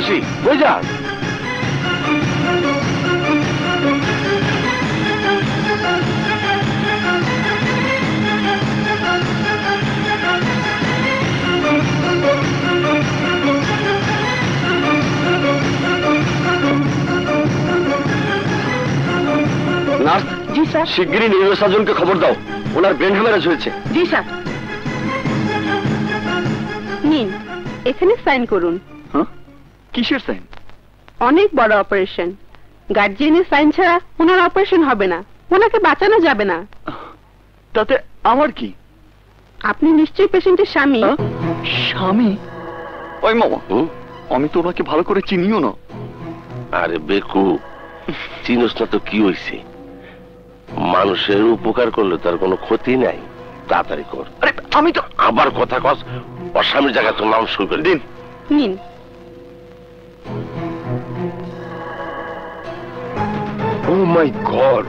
আসি, হয়ে যাক। নার্স, জি স্যার। শিগগিরই নিরীহ সার্জনকে খবর দাও, ওনার ব্রেন হ্যামারেজ হয়েছে। জি স্যার। নিন, এখানে সাইন করুন। হ্যাঁ, কিসের সাইন? অনেক বড় অপারেশন, গার্জিয়ানের সাইন ছাড়া ওনার অপারেশন হবে না, ওনাকে বাঁচানো যাবে না। তাতে আমার কি? আপনি নিশ্চয়ই পেশেন্টের স্বামী। স্বামী? ওই মামা, আমি তো ওনাকে ভালো করে চিনিও না। আরে বেকু, চিনোস না তো কি হয়েছে? মানুষের উপকার করলে তার কোনো ক্ষতি নাই, তাড়াতাড়ি কর। আরে আমি তো আবার কথা কস, ওর স্বামীর জায়গায় তোর নাম সই করে দিন। নিন। Oh my god,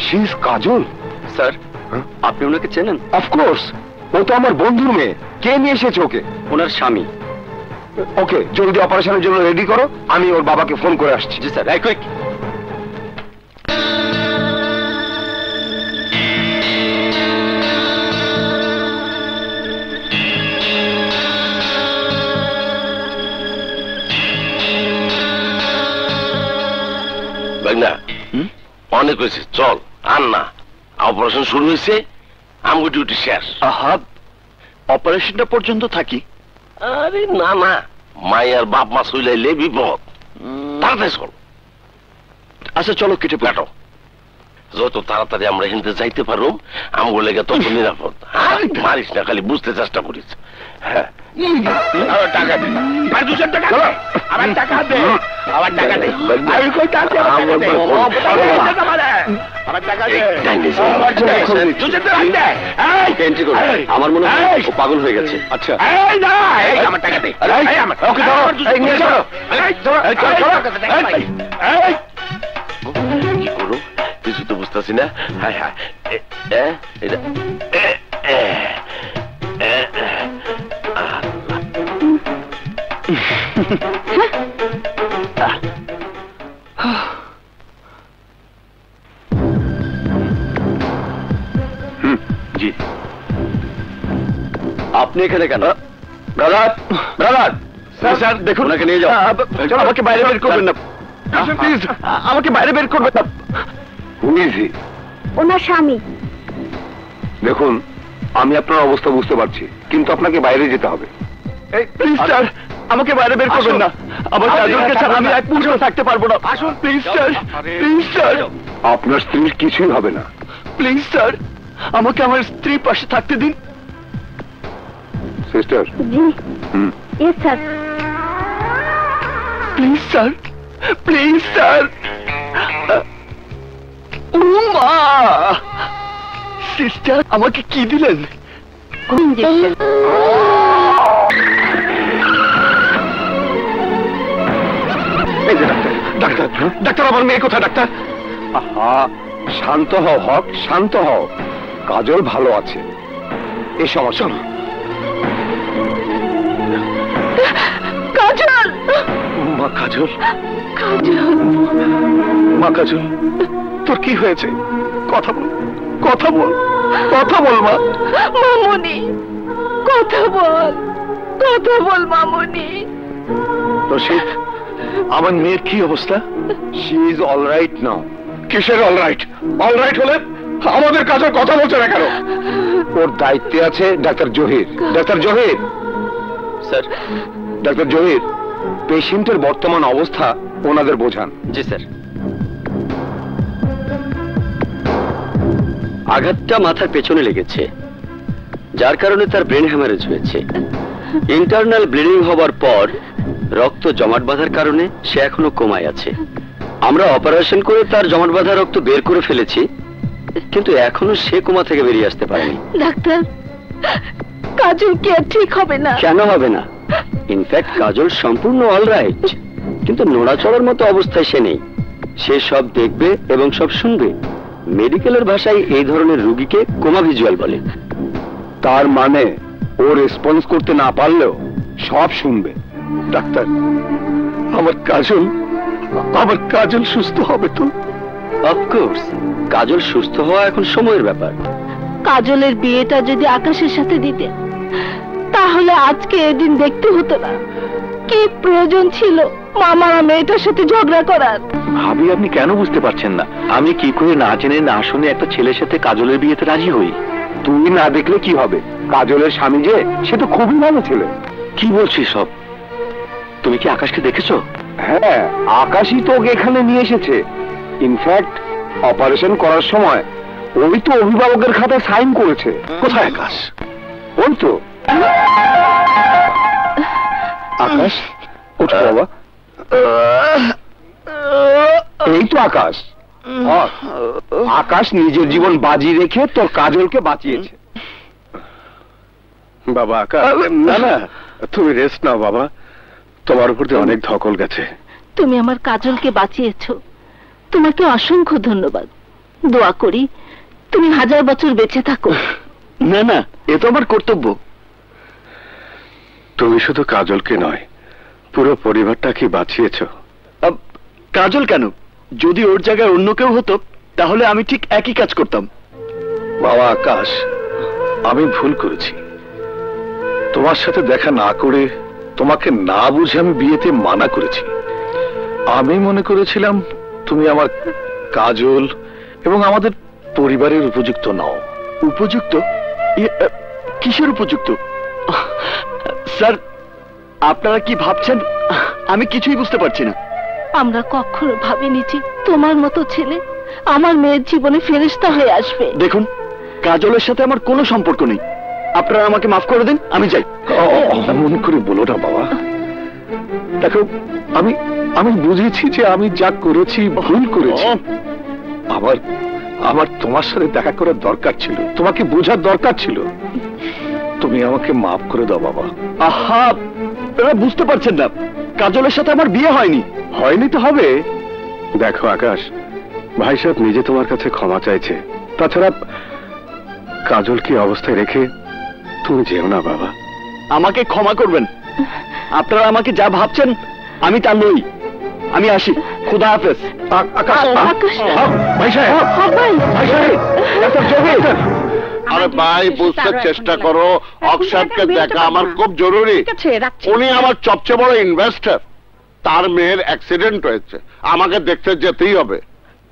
she is Kajol. Sir, আপনি ওনাকে চেনেন? অফকোর্স, ও তো আমার বন্ধুর মেয়ে। কে নিয়ে এসেছে ওকে? ওনার স্বামী। ওকে, জলদি অপারেশনের জন্য রেডি করো, আমি ওর বাবাকে ফোন করে আসছি। জি স্যার, কুইক। না, অনেক হয়েছে, চল। আর না, অপারেশন শুরু হয়েছে, আমগো ডিউটি শেষ। আহা, অপারেশনটা পর্যন্ত থাকি। আরে না না, মায়ের বাপ মা চইলাইলে বিপদ। তাড়াতাড়ি চল। আচ্ছা চলো, কেটে কাটো। যত তাড়াতাড়ি আমরা হিন্দে যাইতে পারো আমগো লেগে তত নিরাপদ। মারিস না, খালি বুঝতে চেষ্টা করিস। হ্যাঁ, টাকা দে, ভাই 200 টাকা দে, আবার টাকা দে, আবার টাকা দে, আমি কই টাকা দে, আবার টাকা দে, এন্ট্রি করো। আমার মনে হয় ও পাগল হয়ে গেছে। আচ্ছা, এই না, এই আমার টাকা দে, এই আমার, ওকে ধরো, এই নিয়ে চলো, এই ধরো, এই চলো, এই কি করো কিছু তো বুঝতেছি না। হায় হায়, এটা জি। আপনি এখানে কেন? ব্রাদার, ব্রাদার, স্যার দেখুন, ওনাকে নিয়ে যাও। আমাকে বাইরে বের করবেন না প্লিজ, আমাকে বাইরে বের করবেন না। ওনার স্বামী। দেখুন, আমি আপনার অবস্থা বুঝতে পারছি, কিন্তু আপনাকে বাইরে যেতে হবে। প্লিজ স্যার, আমাকে বাইরে বের করবেন না। আমার কাজলকে ছাড়া আমি এক মুহূর্ত থাকতে পারবো না। আসুন প্লিজ স্যার, প্লিজ স্যার। আপনার স্ত্রীর কিছুই হবে না। প্লিজ স্যার, আমাকে আমার স্ত্রীর পাশে থাকতে দিন। সিস্টার। জি। Yes sir. Please sir, please sir. ও মা, সিস্টার আমাকে কি দিলেন? ইনজেকশন। এই যে ডাক্তার, ডাক্তার, ডাক্তার, আমার মেয়ে কোথায় ডাক্তার? আহা, শান্ত হও হক, শান্ত হও। কাজল ভালো আছে, এই সমস্যা। কাজল, মা কাজল, কাজল, মা কাজল, তোর কি হয়েছে? কথা বল, কথা বল, কথা বল মা। মামুনি, কথা বল, কথা বল মামুনি। রশিদ, আমার মেয়ের কি অবস্থা? She is all right now. কিসের অল রাইট? অল রাইট হলে আমাদের কাছে কথা বলছে না কেন? ওর দায়িত্বে আছে doctor Zahir. Doctor Zahir. Sir. Doctor Zahir, পেশেন্টের বর্তমান অবস্থা ওনাদের বোঝান। জি স্যার। আঘাতটা মাথার পেছনে লেগেছে, যার কারণে তার ব্রেন হ্যামারেজ হয়েছে। ইন্টারনাল ব্লিডিং হবার পর রক্ত জমাট বাঁধার কারণে সে এখনো কোমায় আছে। আমরা অপারেশন করে তার জমাট বাঁধা রক্ত বের করে ফেলেছি, কিন্তু এখনো সে কোমা থেকে বেরিয়ে আসতে পারেনি। ডাক্তার, কাজল কি আর ঠিক হবে না? কেন হবে না? ইনফ্যাক্ট কাজল সম্পূর্ণ অলরাইট, কিন্তু নড়াচড়ার মতো অবস্থায় সে নেই। সে সব দেখবে এবং সব শুনবে। মেডিকেলের ভাষায় এই ধরনের রোগীকে কোমা ভিজুয়াল বলে। তার মানে ও রেসপন্স করতে না পারলেও সব শুনবে। ডাক্তার, আমার কাজল সুস্থ হবে তো? অফকোর্স, কাজল সুস্থ হওয়া এখন সময়ের ব্যাপার। কাজলের বিয়েটা যদি আকাশের সাথে দিতে, তাহলে আজকে এদিন দেখতে হতো না। কি প্রয়োজন ছিল মামার মেয়েটার সাথে ঝগড়া করার? ভাবি, আপনি কেন বুঝতে পারছেন না? আমি কি করে না জেনে না শুনে একটা ছেলের সাথে কাজলের বিয়েতে রাজি হই? তুই না দেখলে কি হবে? কাজলের স্বামী যে, সে তো খুবই ভালো ছেলে। কি বলছিস সব? তুমি কি আকাশকে দেখেছো? হ্যাঁ, আকাশই তো ওকে এখানে নিয়ে এসেছে। ইনফ্যাক্ট অপারেশন করার সময় ওই তো অভিভাবকের খাতায় সাইন করেছে। কোথায় আকাশ? ওই তো। আকাশ, ওঠো বাবা। এই তো আকাশ। আকাশ নিজের জীবন বাজি রেখে তোর কাজলকে বাঁচিয়েছে। বাবা আকাশ, না না, তুমি রেস্ট নাও বাবা, তোমার উপর দিয়ে অনেক ধকল গেছে। তুমি আমার কাজলকে বাঁচিয়েছো, তোমাকে অসংখ্য ধন্যবাদ। দোয়া করি তুমি 1000 বছর বেঁচে থাকো। না না, এ তো আমার কর্তব্য। তুমি শুধু কাজলকে নয়, পুরো পরিবারটাকে বাঁচিয়েছো। কাজল কেন? যদি ওর জায়গায় অন্য কেউ হতো তাহলে আমি ঠিক একই কাজ করতাম। বাবা আকাশ, আমি ভুল করেছি। তোমার সাথে দেখা না করে, তোমাকে না বুঝে আমি বিয়েতে মানা করেছি। আমি মনে করেছিলাম তুমি আমার কাজল এবং আমাদের পরিবারের উপযুক্ত নও। উপযুক্ত? কিসের উপযুক্ত? স্যার, আপনারা কি ভাবছেন আমি কিছুই বুঝতে পারছি না। আমরা কখনো ভাবিনি যে তোমার মতো ছেলে আমার মেয়ের জীবনে ফেরেশতা হয়ে আসবে। দেখুন, কাজলের সাথে আমার কোনো সম্পর্ক নেই। আপনারা আমাকে মাফ করে দিন, আমি যাই। মনে করে বলো না বাবা। দেখো, আমি বুঝেছি যে আমি যা করেছি ভুল করেছি। আমার তোমার সাথে দেখা করার দরকার ছিল, তোমাকে বোঝার দরকার ছিল। তুমি আমাকে মাফ করে দাও বাবা। আহা, আপনারা বুঝতে পারছেন না, কাজলের সাথে আমার বিয়ে হয়নি। হয়নি তো হবে। দেখো আকাশ, ভাই সাহেব নিজে তোমার কাছে ক্ষমা চাইছে। তাছাড়া কাজলকে অবস্থায় রেখে তুমি যেও না বাবা। আমাকে ক্ষমা করবেন। আপনারা আমাকে যা ভাবছেন আমি তা নই। আমি আসি। খুদা হাফেজ। আকাশ, ভাই সাহেব, ভাই সাহেব, আরে ভাই, বুঝতে চেষ্টা করো, অক্ষরকে দেখা আমার খুব জরুরি। উনি আমার সবচেয়ে বড় ইনভেস্টর। তার মেয়ের অ্যাক্সিডেন্ট হয়েছে, আমাকে দেখতে যেতেই হবে।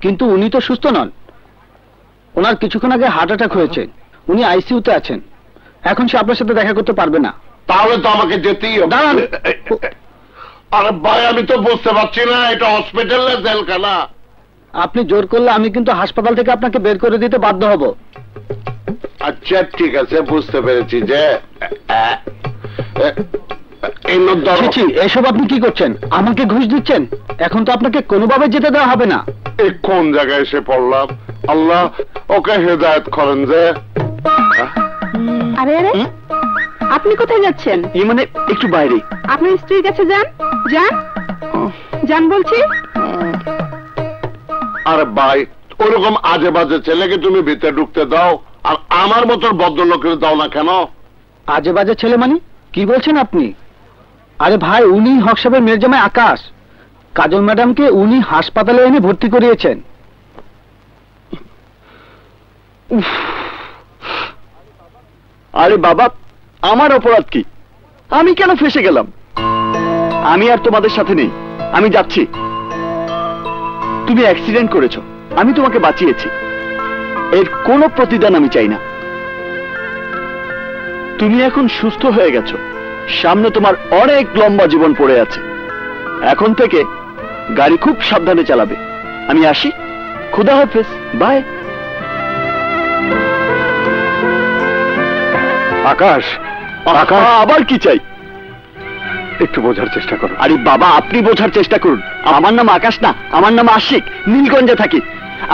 কিন্তু উনি তো সুস্থ নন। ওনার কিছুক্ষণ আগে হার্ট অ্যাটাক হয়েছে, উনি আইসিইউতে আছেন। এখন সে আপনার সাথে দেখা করতে পারবে না। তাহলে তো আমাকে যেতেই হবে। আরে ভাই, আমি তো বুঝতে পারছি না, এটা হসপিটাল না জেলখানা। আপনি জোর করলে আমি কিন্তু হাসপাতাল থেকে আপনাকে বের করে দিতে বাধ্য হব। আচ্ছা ঠিক আছে, বুঝতে পেরেছি যে এসব আপনি কি করছেন? আমাকে ঘুষ দিচ্ছেন? এখন তো আপনাকে কোনোভাবে যেতে দেওয়া হবে না। এই কোন জায়গায় এসে পড়লাম? আল্লাহ ওকে হেদায়েত করেন যে। আরে আরে, আপনি কোথায় যাচ্ছেন? মানে একটু বাইরে। আপনার স্ত্রীর কাছে যান, যান যান বলছি। আরে ভাই, ওরকম আজে বাজে ছেলেকে তুমি ভিতরে ঢুকতে দাও, আর আমার মতন ভদ্রলোকের দাও না কেন? আজে বাজে ছেলে মানে কি বলছেন আপনি? আরে ভাই, উনি হক সাহেবের মেয়ের জামাই আকাশ। কাজল ম্যাডামকে উনি হাসপাতালে এনে ভর্তি করিয়েছেন। আরে বাবা, আমার অপরাধ কি? আমি কেন ফেসে গেলাম? আমি আর তোমাদের সাথে নেই, আমি যাচ্ছি। তুমি অ্যাক্সিডেন্ট করেছো, আমি তোমাকে বাঁচিয়েছি, এর কোনো প্রতিদান আমি চাই না। তুমি এখন সুস্থ হয়ে গেছো, সামনে তোমার অনেক লম্বা জীবন পড়ে আছে। এখন থেকে গাড়ি খুব সাবধানে চালাবে। আমি আসি। খুদা হাফেজ, বাই। আকাশ, আকাশ, আবার কি চাই? একটু বোঝার চেষ্টা করো। আরে বাবা, আপনি বোঝার চেষ্টা করুন। আমার নাম আকাশ না, আমার নাম আশিক, নীলগঞ্জে থাকি।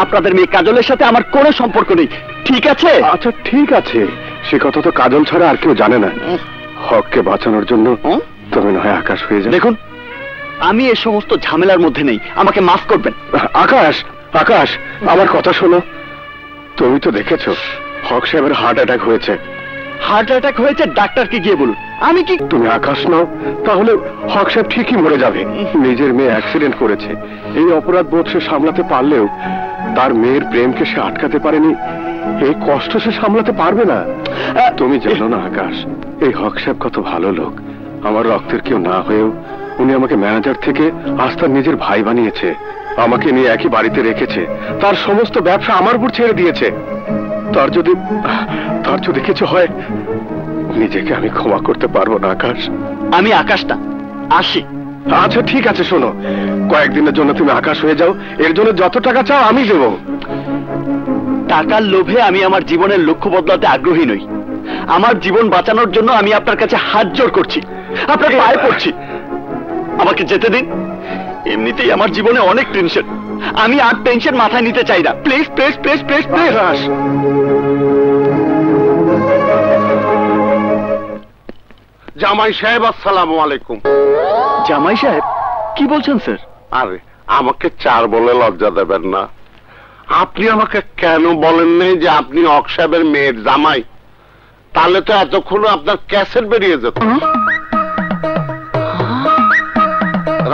আপনাদের মেয়ে কাজলের সাথে আমার কোনো সম্পর্ক নেই, ঠিক আছে? আচ্ছা ঠিক আছে, সে কথা তো কাজল ছাড়া আর কেউ জানে না। হককে বাঁচানোর জন্য তুমি নয় আকাশ হয়ে যাও। দেখুন, আমি এই সমস্ত ঝামেলার মধ্যে নেই, আমাকে মাফ করবেন। আকাশ, আকাশ, আমার কথা শোনো। তুমি তো দেখেছো হক সাহেবের হার্ট অ্যাটাক হয়েছে। হার্ট অ্যাটাক হয়েছে, ডাক্তারকে গিয়ে বলুন। আমি কি? তুমি আকাশ নাও, তাহলে হক সাহেব ঠিকই মরে যাবে। নিজের মেয়ে অ্যাক্সিডেন্ট করেছে, এই অপরাধ বোধ সে সামলাতে পারলেও তার মেয়ের প্রেমকে সে আটকাতে পারেনি। এই কষ্ট সে সামলাতে পারবে না। তুমি জানো না আকাশ, এই হক সাহেব কত ভালো লোক। আমার রক্তের কেউ না হয়েও উনি আমাকে ম্যানেজার থেকে আজ তার নিজের ভাই বানিয়েছে। আমাকে নিয়ে একই বাড়িতে রেখেছে, তার সমস্ত ব্যবসা আমার উপর ছেড়ে দিয়েছে। তার যদি কিছু হয়, নিজেকে আমি ক্ষমা করতে পারবো না আকাশ। আমি আকাশটা আসি। আচ্ছা ঠিক আছে, শোনো, কয়েকদিনের জন্য তুমি আকাশ হয়ে যাও, এর জন্য যত টাকা চাও আমি দেবো। টাকার লোভে আমি আমার জীবনের লক্ষ্য বদলাতে আগ্রহী নই। আমার জীবন বাঁচানোর জন্য আমি আপনার কাছে হাত জোড় করছি, আপনার পায়ে পড়ছি। আমাকে যেতে দিন। এমনিতেই আমার জীবনে অনেক টেনশন, আমি আর টেনশন মাথায় নিতে চাই না। Please please please please please. জামাই সাহেব, আসসালামু আলাইকুম। জামাই সাহেব, কি বলছেন স্যার? আরে আমাকে চার বলে লজ্জা দেবেন না। আপনি আমাকে কেন বলেন নাই যে আপনি হক সাহেবের মেয়ের জামাই? তাহলে তো এতক্ষণ আপনার ক্যাসেট বেরিয়ে যেত।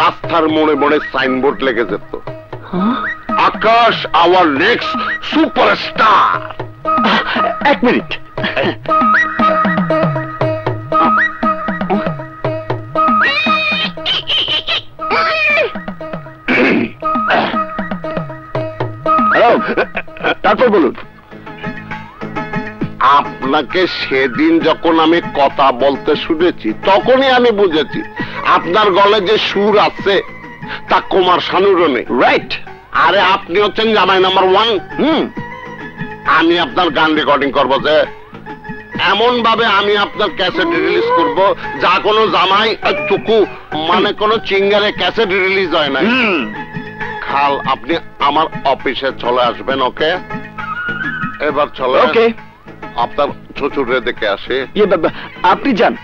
রাস্তার মোড়ে মোড়ে সাইনবোর্ড লেগে যেত, আকাশ আওয়ার নেক্সট সুপারস্টার। এক মিনিট। তারপর বলুন। আপনাকে সেদিন যখন আমি কথা বলতে শুনেছি, তখনই আমি বুঝেছি আপনার গলে যে সুর আছে তা কুমার শানুরও নেই। রাইট। আরে আপনি হচ্ছেন জামাই নাম্বার 1। আমি আপনার গান রেকর্ডিং করবো, যে এমন ভাবে আমি আপনার ক্যাসেট রিলিজ করব যা কোনো জামাই চুকু মানে কোনো চিঙ্গারে ক্যাসেট রিলিজ হয় না। খাল, আপনি আমার অফিসে চলে আসবেন। ওকে, এবার চলে। ওকে। আপনার শ্বশুরে দেখে আসে। আপনি যান,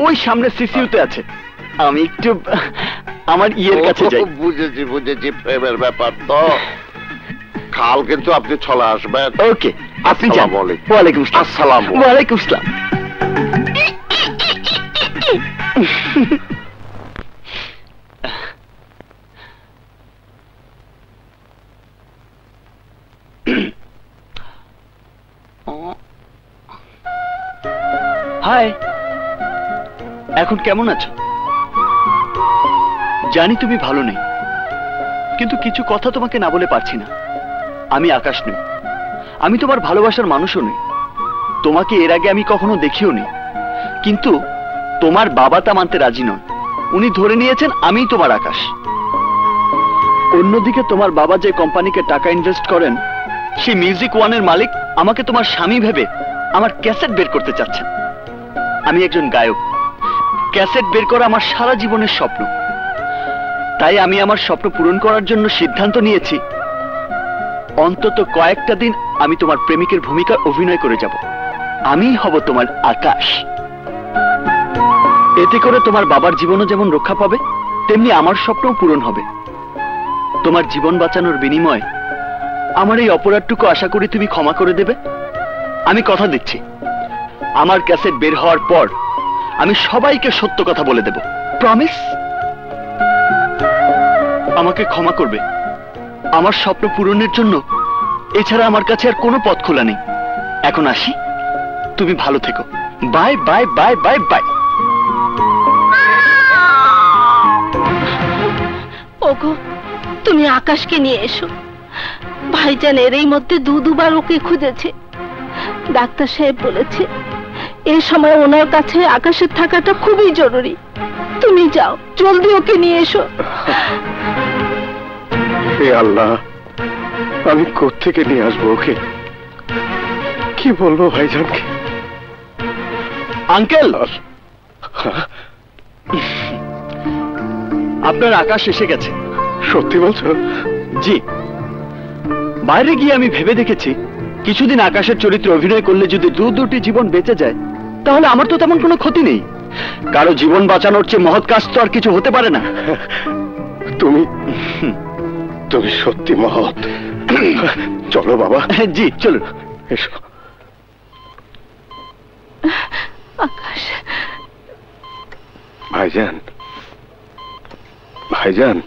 ওই সামনে সিসিউতে আছে। আমি একটু আমার ইয়ের কাছে যাই। বুঝেছি প্রেমের ব্যাপার তো। কাল কিন্তু আপনি চলে আসবেন। ওকে, আপনি যান। ওয়ালাইকুম আসসালাম। ওয়ালাইকুম আসসালাম। হাই, এখন কেমন আছো? জানি তুমি ভালো নেই, কিন্তু কিছু কথা তোমাকে না বলে পারছি না। আমি আকাশ নই, আমি তোমার ভালোবাসার মানুষও নই। তোমাকে এর আগে আমি কখনো দেখিও নি, কিন্তু তোমার বাবা তা মানতে রাজি নন। উনি ধরে নিয়েছেন আমিই তোমার আকাশ। অন্যদিকে তোমার বাবা যে কোম্পানিকে টাকা ইনভেস্ট করেন, সেই মিউজিক ওয়ানের মালিক আমাকে তোমার স্বামী ভেবে আমার ক্যাসেট বের করতে চাচ্ছেন। আমি একজন গায়ক, ক্যাসেট বের করা আমার সারা জীবনের স্বপ্ন। তাই আমি আমার স্বপ্ন পূরণ করার জন্য সিদ্ধান্ত নিয়েছি, অন্তত কয়েকটা দিন আমি তোমার প্রেমিকের ভূমিকা অভিনয় করে যাব। আমিই হব তোমার আকাশ। এতে করে তোমার বাবার জীবনও যেমন রক্ষা পাবে, তেমনি আমার স্বপ্নও পূরণ হবে। তোমার জীবন বাঁচানোর বিনিময়ে আমার এই অপরাধটুকু আশা করি তুমি ক্ষমা করে দেবে। আমি কথা দিচ্ছি, আমার ক্যাসেট বের হওয়ার পর আমি সবাইকে সত্য কথা বলে দেব। প্রমিস? আমাকে ক্ষমা করবে। আমার স্বপ্ন পূরণের জন্য এছাড়া আমার কাছে আর কোনো পথ খোলা নেই। এখন আসি, তুমি ভালো থেকো। Bye bye bye bye bye. ওগো, তুমি আকাশকে নিয়ে এসো। ভাইজান এর এই মধ্যে দুবার ওকে খুঁজেছে। ডাক্তার সাহেব বলেছে এই সময় ওনার কাছে আকাশের থাকাটা খুবই জরুরি। তুমি যাও, জলদি ওকে নিয়ে এসো। হে আল্লাহ, আমি কোত্থেকে নিয়ে আসবো ওকে? কি বলবো ভাইজানকে? আঙ্কেল, আপনার আকাশ এসে গেছে। সত্যি বলছো? জি। বাইরে গিয়ে আমি ভেবে দেখেছি, কিছুদিন আকাশের চরিত্রে অভিনয় করলে যদি দুটি জীবন বেঁচে যায়, তাহলে আমার তো তেমন কোনো ক্ষতি নেই। কারো জীবন বাঁচানোর চেয়ে মহৎ কাজ তো আর কিছু হতে পারে না। তুমি সত্যি মহৎ। চলো বাবা। জি চলুন। এসো। আকাশ, ভাইজান, ভাইজান,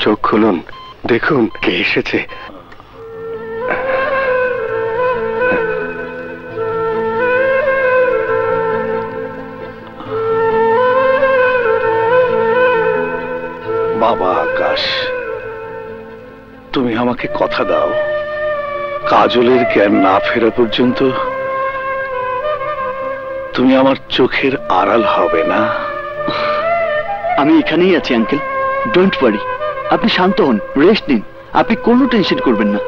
চোখ খুলুন, দেখুন কে এসেছে। বাবা আকাশ, তুমি আমাকে কথা দাও, কাজলের জ্ঞান না ফেরা পর্যন্ত তুমি আমার চোখের আড়াল হবে না। আমি এখানেই আছি আঙ্কেল, ডোন্ট ওয়ারি। আপনি শান্ত হন, রেস্ট নিন, আপনি কোনো টেনশন করবেন না।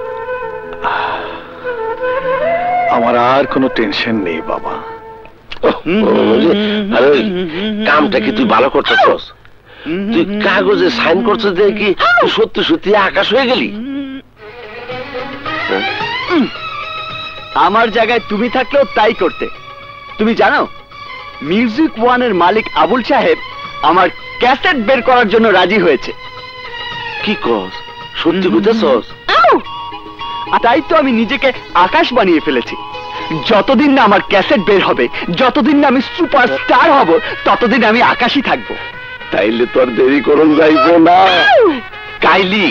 আমার আর কোনো টেনশন নেই বাবা। আরে কামটা কি তুই ভালো করতেছস? তুই কাগজে সাইন করছিস দেখি তুই সত্যি সত্যি আকাশ হয়ে গেলি। আমার জায়গায় তুমি থাকলেও তাই করতে। তুমি জানো মিউজিক ওয়ানের মালিক আবুল সাহেব আমার ক্যাসেট বের করার জন্য রাজি হয়েছে। কি কস? সত্যি বুঝতেছস? তাই তো আমি নিজেকে আকাশ বানিয়ে ফেলেছি। যতদিন না আমার ক্যাসেট বের হবে, যতদিন না আমি সুপারস্টার হব, ততদিন আমি আকাশই থাকবো। তাইলে তোর দেরি করুন যাইব না। কাইলি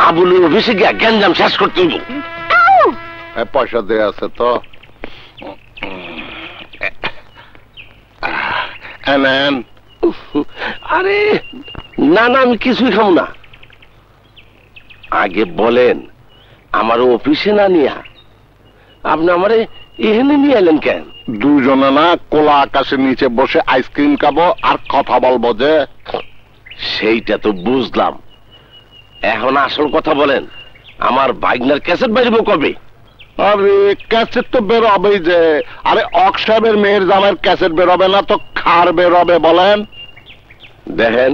আবুলের অফিসে গিয়া গ্যাঞ্জাম শেষ করতে হইব। পয়সা দেয়া আছে তো? আরে না না, আমি কিছুই খাবো না। আগে বলেন আমার অফিসে না নিয়া আপনি আমারে এখানে নিয়ে এলেন কেন? দুজনে না কোলা আকাশের নিচে বসে আইসক্রিম খাবো আর কথা বলবো যে। সেইটা তো বুঝলাম, এখন আসল কথা বলেন, আমার ভাগনার ক্যাসেট বেরোব কবে? আরে ক্যাসেট তো বেরোবেই যে। আরে অক সাহেবের মেয়ের জামাইয়ের ক্যাসেট বেরোবে না তো খার বেরোবে বলেন? দেখেন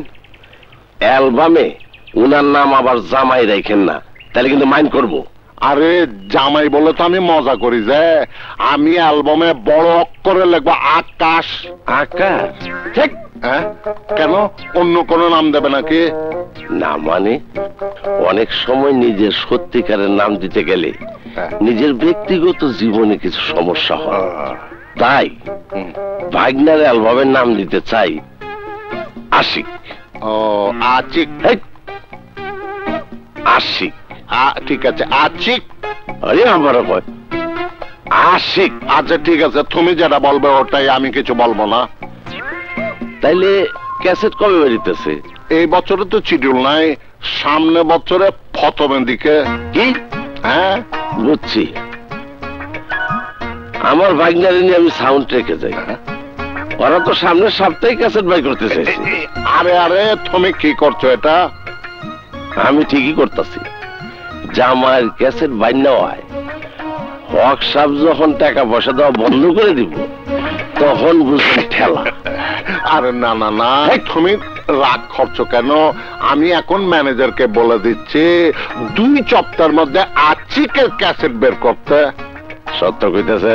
অ্যালবামে উনার নাম আবার জামাই রাখেন না, তাহলে কিন্তু মাইন্ড করবো। আরে জামাই বলে তো আমি মজা করি যে। আমি অ্যালবামে বড় অক্ষরে লিখবো আকাশ। আকাশ? ঠিক। হ্যাঁ, কেন অন্য কোনো নাম দেবে নাকি? না মানে অনেক সময় নিজের সত্যিকারের নাম দিতে গেলে নিজের ব্যক্তিগত জীবনে কিছু সমস্যা হয়, তাই ভাগনার অ্যালবামের নাম দিতে চাই আশিক। ও আচিক। আশিক, ঠিক আছে আচিক। আরে আমারও কয় আশিক। আচ্ছা ঠিক আছে, তুমি যেটা বলবে ওটাই, আমি কিছু বলবো না। তাইলে ক্যাসেট কবে বেরিতেছে? এই বছরে তো শিডিউল নাই, সামনে বছরে প্রথমের দিকে। কি? হ্যাঁ বুঝছি। আমার ভাগনারে নিয়ে আমি সাউন্ড রেখে যাই, ওরা তো সামনের সপ্তাহে ক্যাসেট বাই করতে চাইছে। আরে আরে তুমি কি করছো এটা? আমি ঠিকই করতেছি। জামাইয়ের ক্যাসেট বাইনা হয়, হক সাহেব যখন টাকা পয়সা দেওয়া বন্ধ করে দিব তখন বুঝবেন ঠেলা। আরে না না না, তুমি রাগ করছো কেন? আমি এখন ম্যানেজারকে বলে দিচ্ছি 2 সপ্তাহের মধ্যে আচিকের ক্যাসেট বের করতে। সত্য কইতেছে?